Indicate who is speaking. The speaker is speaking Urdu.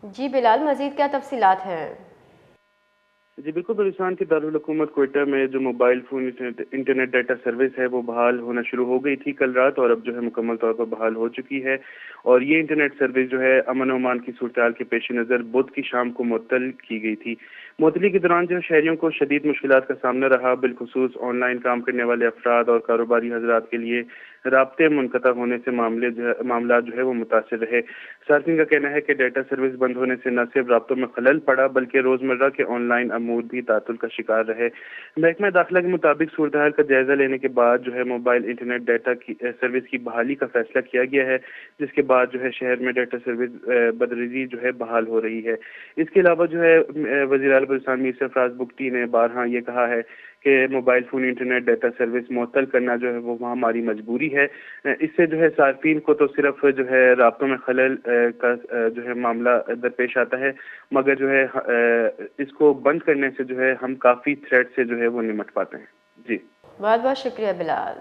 Speaker 1: جی بلال، مزید کیا تفصیلات ہیں؟
Speaker 2: جی بالکل، بلوچستان کے دارالحکومت کوئٹہ میں جو mobile phone internet data service ہے وہ بحال ہونا شروع ہو گئی تھی کل رات، اور اب جو ہے مکمل طور پر بحال ہو چکی ہے۔ اور یہ انٹرنیٹ سروس جو ہے امن و امان کی صورتحال کے پیش نظر بدھ کی شام کو معطل کی گئی تھی۔ معطلی کے دوران جو شہریوں کو شدید مشکلات کا سامنا رہا، بالخصوص آن لائن کام کرنے والے افراد اور کاروباری حضرات کے لیے رابطے منقطع ہونے سے معاملات جو ہے وہ متاثر رہے۔ صارفین کا کہنا ہے کہ ڈیٹا سروس بند ہونے سے نہ صرف رابطوں میں خلل پڑا بلکہ روزمرہ کے آن لائن امور بھی تعطل کا شکار رہے۔ محکمہ داخلہ کے مطابق صورتحال کا جائزہ لینے کے بعد جو ہے موبائل انٹرنیٹ ڈیٹا کی سروس کی بحالی کا فیصلہ کیا گیا ہے، جس کے بعد جو ہے شہر میں ڈیٹا سروس بدریزی جو ہے بحال ہو رہی ہے۔ اس کے علاوہ جو ہے وزیر اعلیٰ بلوچستان میر سرفراز بگٹی نے بارہا یہ کہا ہے کہ mobile phone internet data service معطل کرنا جو ہے وہ ہماری مجبوری ہے۔ اس سے جو ہے صارفین کو تو صرف جو ہے رابطوں میں خلل کا جو ہے معاملہ درپیش آتا ہے، مگر جو ہے اس کو بند کرنے سے جو ہے ہم کافی تھریٹ سے جو ہے وہ نمٹ پاتے ہیں۔ جی
Speaker 1: بہت بہت شکریہ بلال۔